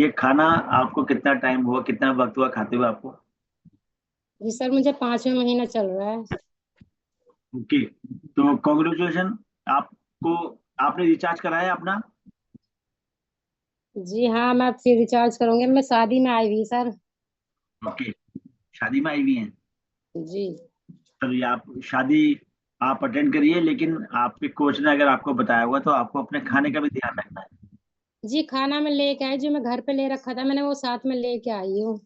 ये खाना आपको कितना टाइम हुआ, कितना वक्त हुआ खाते हुए आपको? जी सर, मुझे 5वां महीना चल रहा है। ओके। तो कॉन्ग्रेचुलेशन आपको। आपने रिचार्ज कराया है अपना? जी हाँ, मैं अब फिर रिचार्ज करूंगी। मैं शादी में आई हुई सर। ओके। शादी में आई हुई हैं? जी। चलिए, आप शादी आप अटेंड करिए, लेकिन आपके कोच ने अगर आपको बताया होगा तो आपको अपने खाने का भी ध्यान रखना है। जी, खाना मैं लेके आई, जो मैं घर पे ले रखा था मैंने वो साथ में लेके आई हूँ।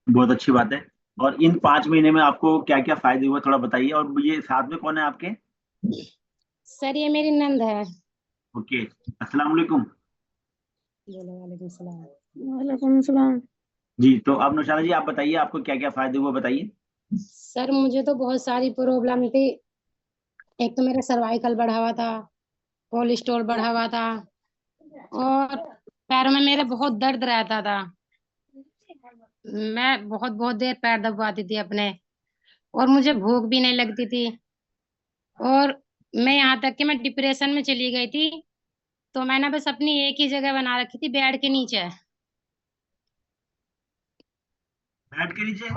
बहुत अच्छी बात है। और इन 5 महीने में आपको क्या क्या फायदे हुए, थोड़ा बताइए। और ये साथ में कौन है आपके? सर, ये मेरी नंद है। ओके। अस्सलाम वालेकुम। बोलो वालेकुम सलाम। वालेकुम सलाम। जी, तो अब नौशाना जी आप बताइए, आपको क्या क्या फायदे हुए बताइए। सर, मुझे तो बहुत सारी प्रॉब्लम थी। एक तो मेरा सर्वाइकल बढ़ा हुआ था, कोलेस्ट्रॉल बढ़ा हुआ था, और पैरों में मेरे बहुत दर्द रहता था। मैं बहुत बहुत देर पैर दबाती थी अपने, और मुझे भूख भी नहीं लगती थी। और मैं यहाँ तक कि मैं डिप्रेशन में चली गई थी। तो मैंने बस अपनी एक ही जगह बना रखी थी, बेड के नीचे। बेड के नीचे?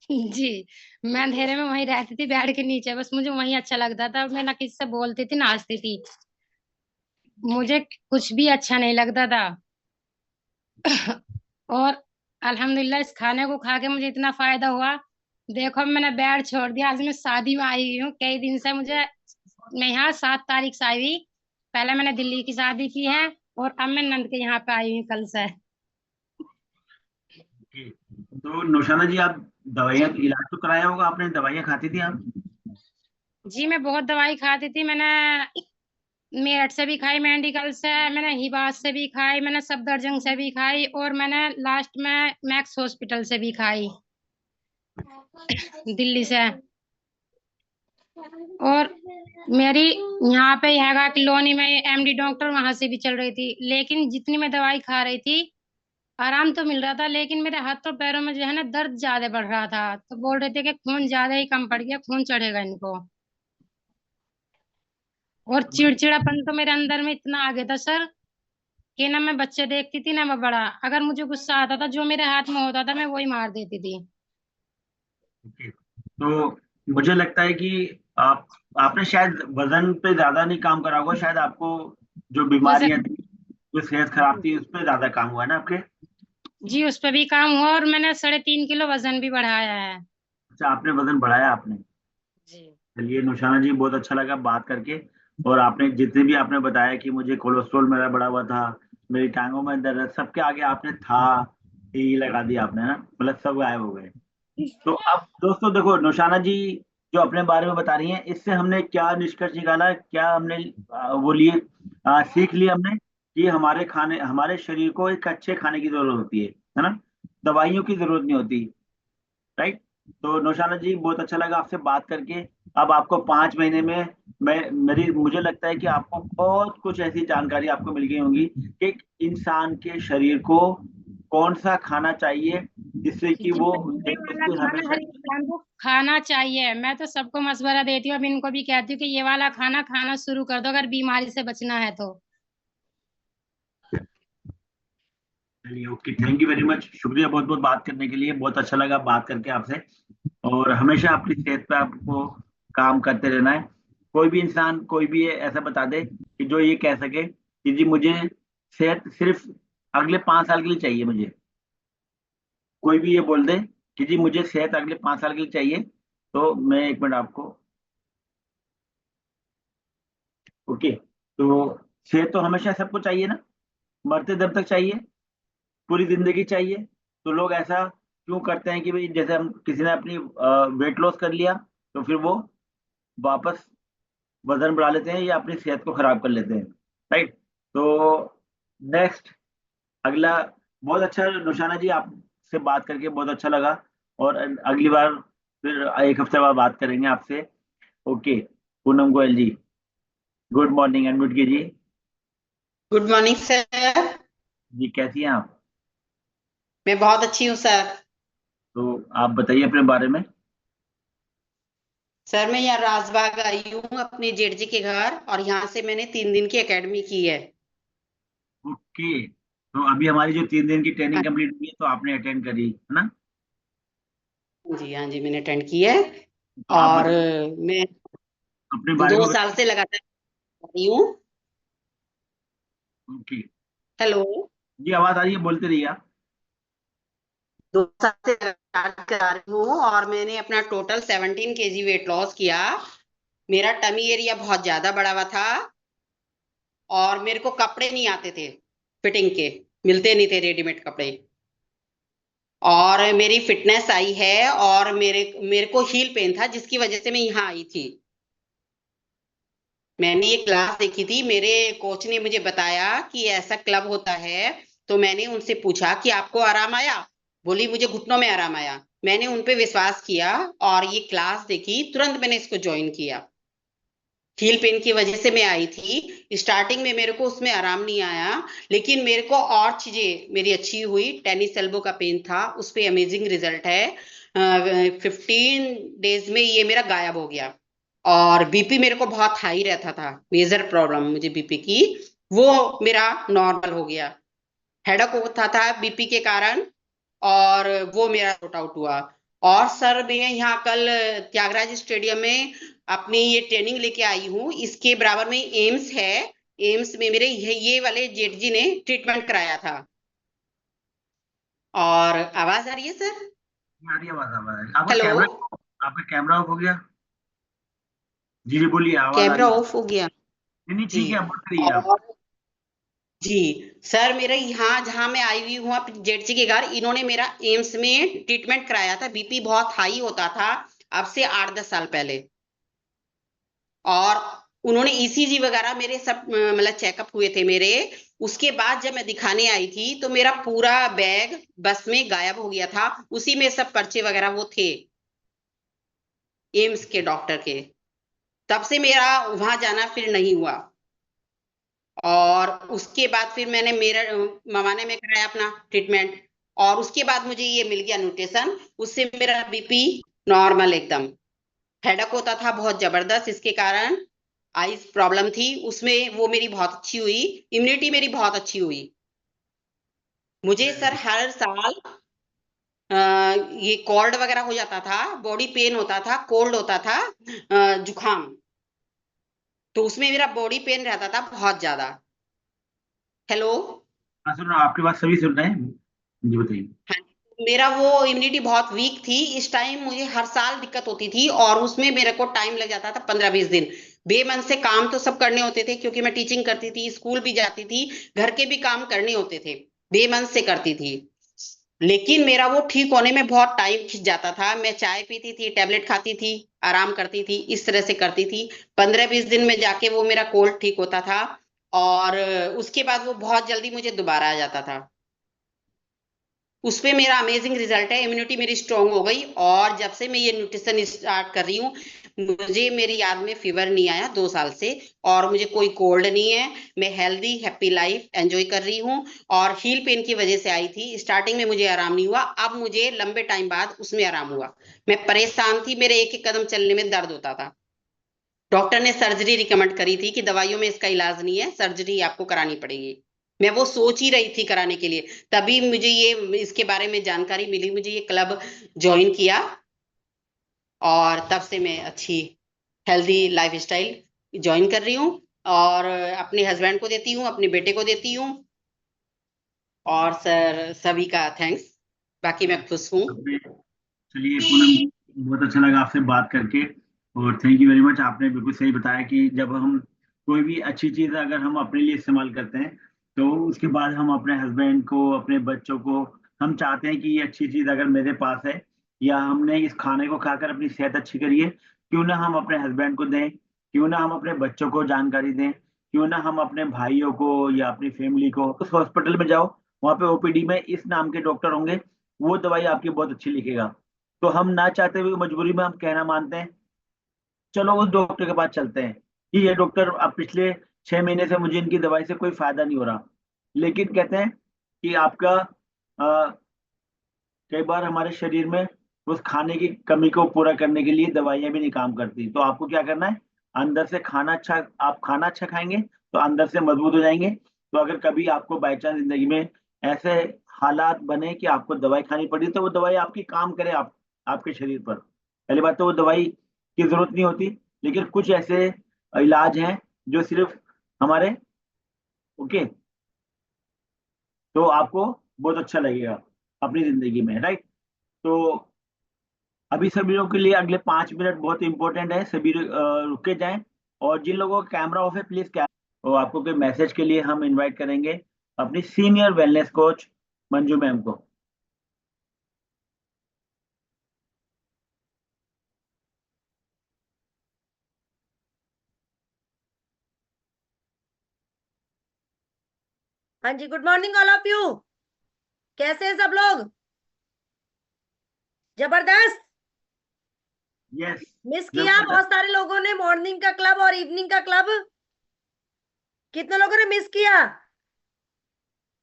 जी। मैं अंधेरे में वहीं रहती थी, बेड के नीचे, बस मुझे वहीं अच्छा लगता था। मैं ना किसी से बोलती थी ना हंसती थी। मुझे कुछ भी अच्छा नहीं लगता था। और अल्हम्दुलिल्लाह, इस खाने को खा के मुझे इतना फायदा हुआ। देखो, मैंने बेड छोड़ दिया, आज मैं शादी में आई हुई हूँ कई दिन से। मैं यहाँ 7 तारीख से आई हुई। पहले मैंने दिल्ली की शादी की है, और अब मैं नंद के यहाँ पे आई हुई कल से। ओके। तो नौशाना जी आप दवाइयाँ, इलाज तो कराया होगा आपने, दवाइयाँ खाती थी आप? जी, मैं बहुत दवाई खाती थी। मैंने मेरठ से भी खाई, मेडिकल से, मैंने हिबास से भी खाई, मैंने सफदरजंग से भी खाई, और मैंने लास्ट में मैक्स हॉस्पिटल से भी खाई, दिल्ली से। और मेरी यहाँ पे हैगा कॉलोनी में एमडी डॉक्टर, वहां से भी चल रही थी। लेकिन जितनी मैं दवाई खा रही थी, आराम तो मिल रहा था, लेकिन मेरे हाथों पैरों में जो है ना दर्द ज्यादा बढ़ रहा था। तो बोल रहे थे कि खून ज्यादा ही कम पड़ गया, खून चढ़ेगा इनको। और चिड़चिड़ापन तो मेरे अंदर में इतना आ गया था सर, कि ना मैं बच्चे देखती थी ना मैं बड़ा। अगर मुझे गुस्सा आता था, जो मेरे हाथ में होता था मैं वही मार देती थी। ओके। तो मुझे लगता है कि आप आपने शायद वजन पे ज्यादा नहीं काम करा होगा, शायद आपको जो बीमारियां वजन। थी, जो सेहत खराब थी, उस पर ज्यादा काम हुआ है ना आपके? जी, उस पर भी काम हुआ, और मैंने 3.5 किलो वजन भी बढ़ाया है। अच्छा, आपने वजन बढ़ाया आपने? जी। चलिए नौशाना जी, बहुत अच्छा लगा बात करके। और आपने जितने भी आपने बताया कि मुझे कोलेस्ट्रॉल मेरा बढ़ा हुआ था, मेरी टांगों में दर्द है, सबके आगे आपने था ही लगा दिया आपने ना, मतलब सब गायब हो गए। तो अब दोस्तों देखो, नौशाना जी जो अपने बारे में बता रही हैं, इससे हमने क्या निष्कर्ष निकाला, क्या हमने वो लिए, सीख लिया हमने कि हमारे खाने, हमारे शरीर को एक अच्छे खाने की जरूरत होती है ना? दवाइयों की जरूरत नहीं होती। राइट। तो नौशाना जी, बहुत अच्छा लगा आपसे बात करके। अब आपको 5 महीने में मैं मेरी मुझे लगता है कि आपको बहुत कुछ ऐसी जानकारी आपको मिल गई होंगी कि एक इंसान के शरीर को कौन सा खाना चाहिए जिससे कि जी वो सर, ये वाला उसकी खाना हमेशा। हर इंसान को खाना चाहिए। मैं तो सबको मशवरा देती हूँ, अब इनको भी कहती हूँ कि ये वाला खाना खाना शुरू कर दो, अगर बीमारी से बचना है तो। चलिए, okay, thank you very much, शुक्रिया बहुत बहुत बात करने के लिए, बहुत अच्छा लगा बात करके आपसे। और हमेशा अपनी सेहत पे आपको काम करते रहना है। कोई भी इंसान, कोई भी ऐसा बता दे कि जो ये कह सके कि जी मुझे सेहत सिर्फ अगले 5 साल के लिए चाहिए मुझे, कोई भी ये बोल दे कि जी मुझे सेहत अगले 5 साल के लिए चाहिए, तो मैं 1 मिनट आपको। ओके। तो सेहत तो हमेशा सबको चाहिए ना, मरते दम तक चाहिए, पूरी जिंदगी चाहिए। तो लोग ऐसा क्यों करते हैं कि भाई जैसे हम किसी ने अपनी वेट लॉस कर लिया, तो फिर वो वापस वजन बढ़ा लेते हैं या अपनी सेहत को खराब कर लेते हैं। राइट। तो नेक्स्ट, अगला, बहुत अच्छा नौशाना जी, आपसे बात करके बहुत अच्छा लगा। और अगली बार फिर 1 हफ्ते बाद बात करेंगे आपसे। Okay. Poonam Goyal ji, good morning, unmute कीजिए। Good morning sir. जी, कैसी हैं आप? मैं बहुत अच्छी हूँ सर। तो आप बताइए अपने बारे में। सर, मैं यहाँ राजबाग आई हूँ अपने जेठ जी के घर, और यहाँ से मैंने 3 दिन की एकेडमी की है। ओके। तो अभी हमारी जो 3 दिन की ट्रेनिंग कंप्लीट हुई है तो आपने अटेंड करी है ना? जी हाँ जी, मैंने अटेंड की है। तो आप और बताइए मैं अपने बारे 2 में साल बताइए। से लगातार कर रही हूँ। ओके। हेलो। जी आवाज आ रही है, बोलते रहिए आप। 2 साल से लगातार करा रही हूँ और मैंने अपना टोटल 17 kg वेट लॉस किया। मेरा टमी एरिया बहुत ज्यादा बढ़ा हुआ था और मेरे को कपड़े नहीं आते थे, फिटिंग के मिलते नहीं थे रेडीमेड कपड़े। और मेरी फिटनेस आई है और मेरे मेरे को हील पेन था जिसकी वजह से मैं यहाँ आई थी। मैंने ये क्लास देखी थी, मेरे कोच ने मुझे बताया कि ऐसा क्लब होता है। तो मैंने उनसे पूछा कि आपको आराम आया? बोली मुझे घुटनों में आराम आया। मैंने उन पे विश्वास किया और ये क्लास देखी, तुरंत मैंने इसको ज्वाइन किया। हील पेन की वजह से मैं आई थी। स्टार्टिंग में मेरे को उसमें आराम नहीं आया, लेकिन मेरे को और चीजें मेरी अच्छी हुई। टेनिस एल्बो का पेन था, उस पे अमेजिंग रिजल्ट है। 15 डेज में ये मेरा गायब हो गया। और बीपी मेरे को बहुत हाई रहता था, मेजर प्रॉब्लम मुझे बीपी की, वो मेरा नॉर्मल हो गया। हेडक होता था बीपी के कारण, और वो मेरा सॉर्ट आउट हुआ। और सर मैं यहाँ कल त्यागराज स्टेडियम में अपनी ये ट्रेनिंग लेके आई हूँ। इसके बराबर में एम्स है। एम्स में मेरे ये वाले जेठ जी ने ट्रीटमेंट कराया था। और आवाज आ रही है सर? आ रही है आवाज, आवाज आ रही है। हेलो। आपका कैमरा ऑफ हो गया? जी जी बोलिए, आवाज आ रही कैमरा है। ऑफ हो गया? नहीं नहीं जी। ठीक है, बोलते रहिए आप। और जी सर, मेरा यहाँ जहाँ मैं आई हुई हूँ अपने जेठ जी के घर, इन्होंने मेरा एम्स में ट्रीटमेंट कराया था। बीपी बहुत हाई होता था अब से 8-10 साल पहले। और उन्होंने ईसीजी वगैरह मेरे सब मतलब चेकअप हुए थे मेरे। उसके बाद जब मैं दिखाने आई थी तो मेरा पूरा बैग बस में गायब हो गया था, उसी में सब पर्चे वगैरह वो थे एम्स के डॉक्टर के। तब से मेरा वहां जाना फिर नहीं हुआ। और उसके बाद फिर मैंने मेरा मवाने में कराया अपना ट्रीटमेंट। और उसके बाद मुझे ये मिल गया न्यूट्रिशन, उससे मेरा बीपी नॉर्मल एकदम। हेडक होता था बहुत जबरदस्त, इसके कारण आईज प्रॉब्लम थी, उसमें वो मेरी बहुत अच्छी हुई। इम्यूनिटी मेरी बहुत अच्छी हुई। मुझे वेरी सर गुड। हर साल अ, ये कॉल्ड वगैरह हो जाता था, बॉडी पेन होता था, कोल्ड होता था, जुखाम। तो उसमें मेरा बॉडी पेन रहता था बहुत ज्यादा। हेलो। हाँ सुन रहा हूँ, आपकी बात सभी सुन रहे हैं। जी बताइए। हाँ, मेरा वो इम्यूनिटी बहुत वीक थी इस टाइम, मुझे हर साल दिक्कत होती थी और उसमें मेरे को टाइम लग जाता था 15-20 दिन। बेमन से काम तो सब करने होते थे क्योंकि मैं टीचिंग करती थी, स्कूल भी जाती थी, घर के भी काम करने होते थे, बेमन से करती थी। लेकिन मेरा वो ठीक होने में बहुत टाइम खिंच जाता था। मैं चाय पीती थी, टेबलेट खाती थी, आराम करती थी, इस तरह से करती थी। 15-20 दिन में जाके वो मेरा कोल्ड ठीक होता था। और उसके बाद वो बहुत जल्दी मुझे दोबारा आ जाता था। उसपे मेरा अमेजिंग रिजल्ट है, इम्यूनिटी मेरी स्ट्रांग हो गई। और जब से मैं ये न्यूट्रिशन स्टार्ट कर रही हूँ, मुझे मेरी याद में फीवर नहीं आया 2 साल से। और मुझे कोई कोल्ड नहीं है। मैं हेल्दी हैप्पी लाइफ एंजॉय कर रही हूँ। और हील पेन की वजह से आई थी, स्टार्टिंग में मुझे आराम नहीं हुआ, अब मुझे लंबे टाइम बाद उसमें आराम हुआ। मैं परेशान थी, मेरे एक एक कदम चलने में दर्द होता था। डॉक्टर ने सर्जरी रिकमेंड करी थी कि दवाइयों में इसका इलाज नहीं है, सर्जरी आपको करानी पड़ेगी। मैं वो सोच ही रही थी कराने के लिए, तभी मुझे ये इसके बारे में जानकारी मिली, मुझे ये क्लब ज्वाइन किया। और तब से मैं अच्छी हेल्दी लाइफस्टाइल ज्वाइन कर रही हूँ। और अपने हस्बैंड को देती हूँ, अपने बेटे को देती हूँ। और सर सभी का थैंक्स, बाकी मैं खुश हूँ। आपने, चलिए पूनम जी, बहुत अच्छा लगा आपसे बात करके। और थैंक यू वेरी मच, आपने बिल्कुल सही बताया कि जब हम कोई भी अच्छी चीज़ अगर हम अपने लिए इस्तेमाल करते हैं तो उसके बाद हम अपने हस्बैंड को, अपने बच्चों को, हम चाहते हैं कि ये अच्छी चीज़ अगर मेरे पास है या हमने इस खाने को खाकर अपनी सेहत अच्छी करी है, क्यों ना हम अपने हस्बैंड को दें, क्यों ना हम अपने बच्चों को जानकारी दें, क्यों ना हम अपने भाइयों को या अपनी फैमिली को। उस हॉस्पिटल में जाओ, वहाँ पे ओपीडी में इस नाम के डॉक्टर होंगे, वो दवाई आपकी बहुत अच्छी लिखेगा। तो हम ना चाहते हुए मजबूरी में हम कहना मानते हैं, चलो उस डॉक्टर के पास चलते हैं कि ये डॉक्टर अब पिछले 6 महीने से मुझे इनकी दवाई से कोई फायदा नहीं हो रहा। लेकिन कहते हैं कि आपका कई बार हमारे शरीर में उस खाने की कमी को पूरा करने के लिए दवाइयां भी नहीं काम करती। तो आपको क्या करना है, अंदर से खाना अच्छा, आप खाना अच्छा खाएंगे तो अंदर से मजबूत हो जाएंगे। तो अगर कभी आपको बाई चांस जिंदगी में ऐसे हालात बने कि आपको दवाई खानी पड़ी, तो वो दवाई आपकी काम करे आपके शरीर पर। पहली बात तो वो दवाई की जरूरत नहीं होती, लेकिन कुछ ऐसे इलाज हैं जो सिर्फ हमारे, ओके, तो आपको बहुत अच्छा लगेगा अपनी जिंदगी में, राइट। तो अभी सभी लोगों के लिए अगले 5 मिनट बहुत इंपॉर्टेंट है, सभी रुके जाएं। और जिन लोगों का कैमरा ऑफ है प्लीज तो आपको कोई मैसेज के लिए हम इनवाइट करेंगे अपनी senior wellness coach Manju ma'am को। हाँ जी, गुड मॉर्निंग ऑल ऑफ यू। कैसे हैं सब लोग? जबरदस्त। यस, मिस किया बहुत सारे लोगों ने मॉर्निंग का क्लब और इवनिंग का क्लब। कितने लोगों ने मिस किया?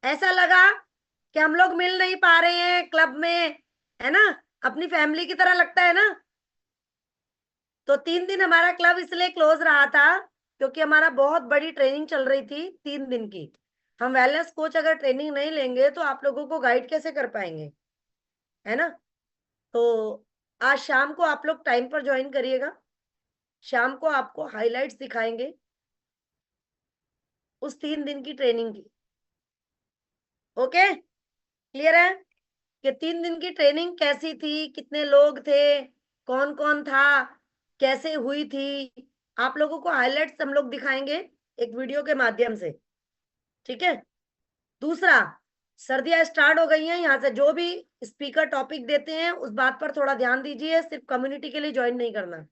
ऐसा लगा कि हम लोग मिल नहीं पा रहे हैं क्लब में, है ना? अपनी फैमिली की तरह लगता है ना। तो 3 दिन हमारा क्लब इसलिए क्लोज रहा था क्योंकि हमारा बहुत बड़ी ट्रेनिंग चल रही थी 3 दिन की। हम वेलनेस कोच अगर ट्रेनिंग नहीं लेंगे तो आप लोगों को गाइड कैसे कर पाएंगे, है ना? तो आज शाम को आप लोग टाइम पर ज्वाइन करिएगा। शाम को आपको हाइलाइट्स दिखाएंगे उस 3 दिन की ट्रेनिंग की। ओके, क्लियर है कि 3 दिन की ट्रेनिंग कैसी थी, कितने लोग थे, कौन कौन था, कैसे हुई थी? आप लोगों को हाइलाइट्स हम लोग दिखाएंगे एक वीडियो के माध्यम से, ठीक है? दूसरा, सर्दियां स्टार्ट हो गई हैं, यहाँ से जो भी स्पीकर टॉपिक देते हैं उस बात पर थोड़ा ध्यान दीजिए। सिर्फ कम्युनिटी के लिए ज्वाइन नहीं करना।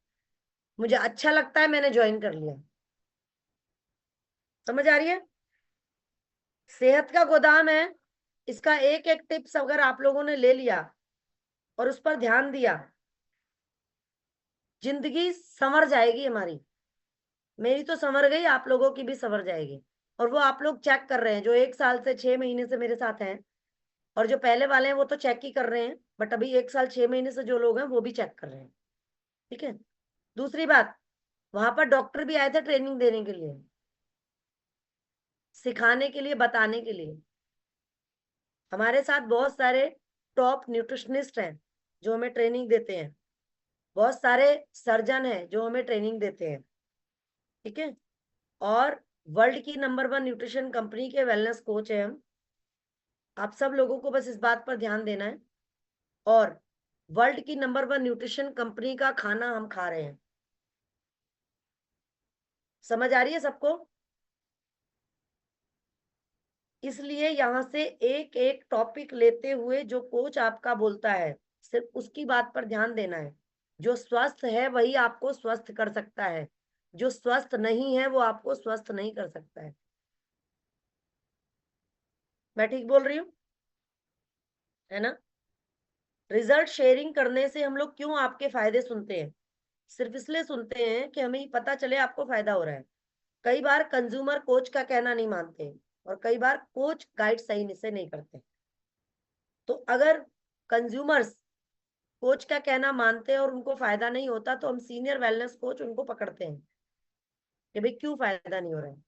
मुझे अच्छा लगता है, मैंने ज्वाइन कर लिया। समझ आ रही है? सेहत का गोदाम है, इसका एक एक टिप्स अगर आप लोगों ने ले लिया और उस पर ध्यान दिया, जिंदगी संवर जाएगी हमारी। मेरी तो संवर गई, आप लोगों की भी संवर जाएगी। और वो आप लोग चेक कर रहे हैं जो 1 साल से 6 महीने से मेरे साथ हैं, और जो पहले वाले हैं वो तो चेक ही कर रहे हैं, बट अभी 1 साल 6 महीने से जो लोग हैं वो भी चेक कर रहे हैं, ठीक है? दूसरी बात, वहां पर डॉक्टर भी आए थे ट्रेनिंग देने के लिए, सिखाने के लिए, बताने के लिए। हमारे साथ बहुत सारे टॉप न्यूट्रिशनिस्ट हैं जो हमें ट्रेनिंग देते हैं, बहुत सारे सर्जन हैं जो हमें ट्रेनिंग देते हैं, ठीक है? और वर्ल्ड की नंबर 1 न्यूट्रिशन कंपनी के वेलनेस कोच है हम। आप सब लोगों को बस इस बात पर ध्यान देना है। और वर्ल्ड की नंबर 1 न्यूट्रिशन कंपनी का खाना हम खा रहे हैं। समझ आ रही है सबको? इसलिए यहाँ से एक एक टॉपिक लेते हुए जो कोच आपका बोलता है सिर्फ उसकी बात पर ध्यान देना है। जो स्वस्थ है वही आपको स्वस्थ कर सकता है, जो स्वस्थ नहीं है वो आपको स्वस्थ नहीं कर सकता है। मैं ठीक बोल रही हूँ, है ना? रिजल्ट शेयरिंग करने से हम लोग क्यों आपके फायदे सुनते हैं? सिर्फ इसलिए सुनते हैं कि हमें पता चले आपको फायदा हो रहा है। कई बार कंज्यूमर कोच का कहना नहीं मानते और कई बार कोच गाइड सही से नहीं करते। तो अगर कंज्यूमर्स कोच का कहना मानते हैं और उनको फायदा नहीं होता तो हम सीनियर वेलनेस कोच उनको पकड़ते हैं कि भाई क्यों फायदा नहीं हो रहा है।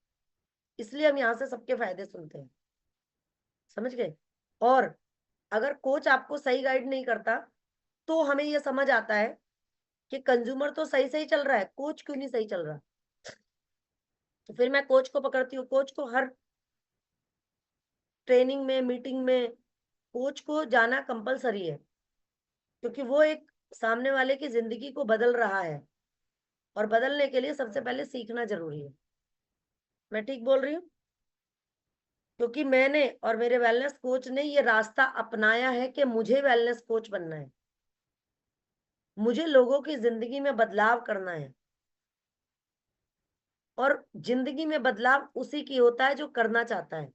इसलिए हम यहाँ से सबके फायदे सुनते हैं। समझ गए? और अगर कोच आपको सही गाइड नहीं करता तो हमें ये समझ आता है कि कंज्यूमर तो सही सही चल रहा है, कोच क्यों नहीं सही चल रहा। तो फिर मैं कोच को पकड़ती हूँ। कोच को हर ट्रेनिंग में, मीटिंग में कोच को जाना कंपलसरी है, क्योंकि वो एक सामने वाले की जिंदगी को बदल रहा है और बदलने के लिए सबसे पहले सीखना जरूरी है। मैं ठीक बोल रही हूँ? क्योंकि मैंने और मेरे वेलनेस कोच ने ये रास्ता अपनाया है कि मुझे वेलनेस कोच बनना है, मुझे लोगों की जिंदगी में बदलाव करना है। और जिंदगी में बदलाव उसी की होता है जो करना चाहता है।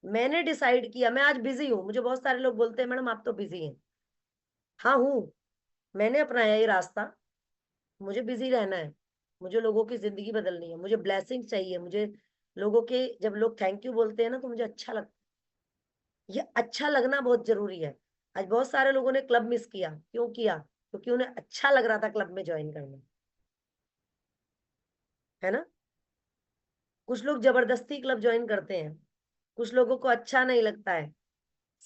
मैंने डिसाइड किया, मैं आज बिजी हूँ। मुझे बहुत सारे लोग बोलते हैं मैडम आप तो बिजी हैं। हाँ हूँ, मैंने अपनाया ये रास्ता। मुझे बिजी रहना है, मुझे लोगों की जिंदगी बदलनी है, मुझे ब्लेसिंग चाहिए। मुझे लोगों के जब लोग थैंक यू बोलते हैं ना तो मुझे अच्छा लगता है। ये अच्छा लगना बहुत जरूरी है। आज बहुत सारे लोगों ने क्लब मिस किया। क्यों किया? क्योंकि उन्हें अच्छा लग रहा था क्लब में ज्वाइन करना, है ना? कुछ लोग जबरदस्ती क्लब ज्वाइन करते हैं, कुछ लोगों को अच्छा नहीं लगता है,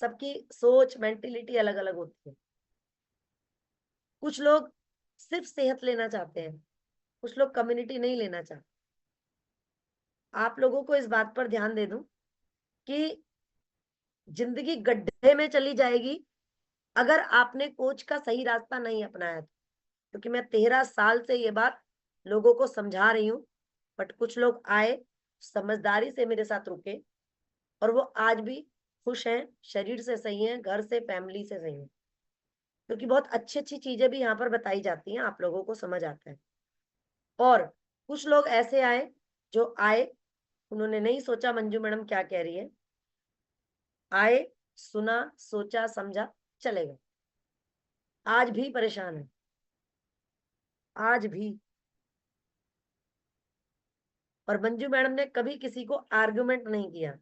सबकी सोच मेंटेलिटी अलग अलग होती है। कुछ लोग सिर्फ सेहत लेना चाहते हैं, कुछ लोग कम्युनिटी नहीं लेना चाहते। आप लोगों को इस बात पर ध्यान दे दूं कि जिंदगी गड्ढे में चली जाएगी अगर आपने कोच का सही रास्ता नहीं अपनाया। क्योंकि मैं 13 साल से ये बात लोगों को समझा रही हूँ, बट कुछ लोग आए, समझदारी से मेरे साथ रुके, और वो आज भी खुश हैं, शरीर से सही हैं, घर से, फैमिली से सही हैं। क्योंकि बहुत अच्छी अच्छी चीजें भी यहाँ पर बताई जाती हैं, आप लोगों को समझ आता है। और कुछ लोग ऐसे आए जो आए, उन्होंने नहीं सोचा मंजू मैडम क्या कह रही है, आए, सुना, सोचा, समझा, चले गए। आज भी परेशान है, आज भी। और मंजू मैडम ने कभी किसी को आर्गुमेंट नहीं किया,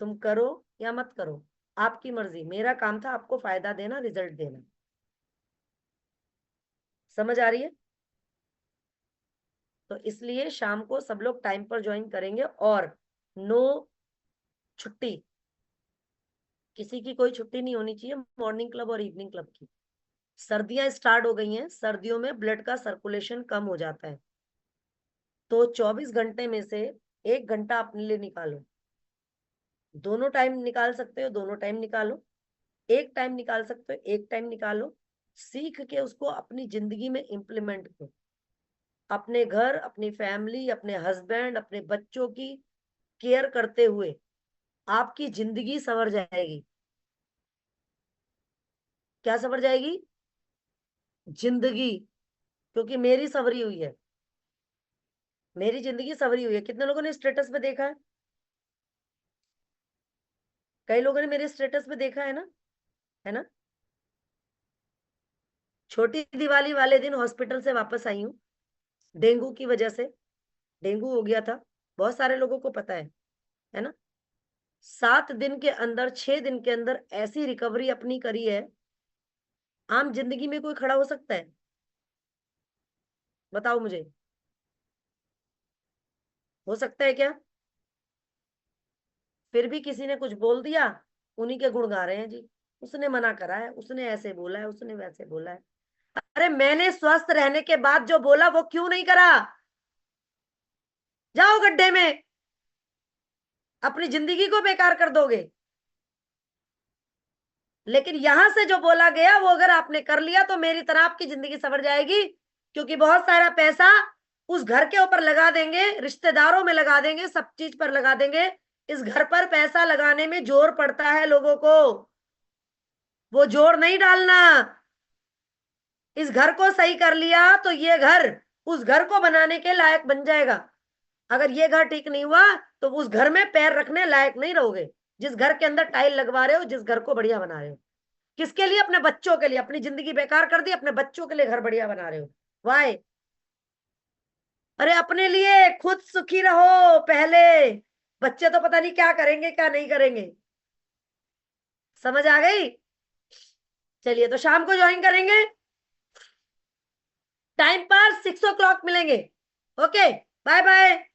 तुम करो या मत करो, आपकी मर्जी। मेरा काम था आपको फायदा देना, रिजल्ट देना। समझ आ रही है? तो इसलिए शाम को सब लोग टाइम पर ज्वाइन करेंगे। और नो छुट्टी, किसी की कोई छुट्टी नहीं होनी चाहिए, मॉर्निंग क्लब और इवनिंग क्लब की। सर्दियां स्टार्ट हो गई हैं, सर्दियों में ब्लड का सर्कुलेशन कम हो जाता है, तो 24 घंटे में से 1 घंटा अपने लिए निकालो। दोनों टाइम निकाल सकते हो, दोनों टाइम निकालो। एक टाइम निकाल सकते हो, एक टाइम निकालो। सीख के उसको अपनी जिंदगी में इम्प्लीमेंट करो। अपने घर, अपनी फैमिली, अपने हस्बैंड, अपने बच्चों की केयर करते हुए आपकी जिंदगी संवर जाएगी। क्या संवर जाएगी? जिंदगी। क्योंकि मेरी संवरी हुई है, मेरी जिंदगी संवरी हुई है। कितने लोगों ने स्टेटस पे देखा है? कई लोगों ने मेरे स्टेटस पे देखा है ना, है ना। छोटी दिवाली वाले दिन हॉस्पिटल से वापस आई हूँ, डेंगू की वजह से। डेंगू हो गया था, बहुत सारे लोगों को पता है ना। 7 दिन के अंदर, 6 दिन के अंदर ऐसी रिकवरी अपनी करी है। आम जिंदगी में कोई खड़ा हो सकता है? बताओ मुझे, हो सकता है क्या? फिर भी किसी ने कुछ बोल दिया, उन्हीं के गुण गा रहे हैं जी। उसने मना करा है, उसने ऐसे बोला है, उसने वैसे बोला है। अरे मैंने स्वस्थ रहने के बाद जो बोला वो क्यों नहीं करा? जाओ गड्ढे में, अपनी जिंदगी को बेकार कर दोगे। लेकिन यहां से जो बोला गया वो अगर आपने कर लिया तो मेरी तरह आपकी जिंदगी संवर जाएगी। क्योंकि बहुत सारा पैसा उस घर के ऊपर लगा देंगे, रिश्तेदारों में लगा देंगे, सब चीज पर लगा देंगे। इस घर पर पैसा लगाने में जोर पड़ता है लोगों को, वो जोर नहीं डालना। इस घर को सही कर लिया तो ये घर उस घर को बनाने के लायक बन जाएगा। अगर ये घर ठीक नहीं हुआ तो उस घर में पैर रखने लायक नहीं रहोगे। जिस घर के अंदर टाइल लगवा रहे हो, जिस घर को बढ़िया बना रहे हो, किसके लिए? अपने बच्चों के लिए। अपनी जिंदगी बेकार कर दी, अपने बच्चों के लिए घर बढ़िया बना रहे हो। वाई? अरे अपने लिए खुद सुखी रहो पहले, बच्चे तो पता नहीं क्या करेंगे क्या नहीं करेंगे। समझ आ गई? चलिए, तो शाम को ज्वाइन करेंगे टाइम पर 6 o'clock मिलेंगे। Okay, bye bye.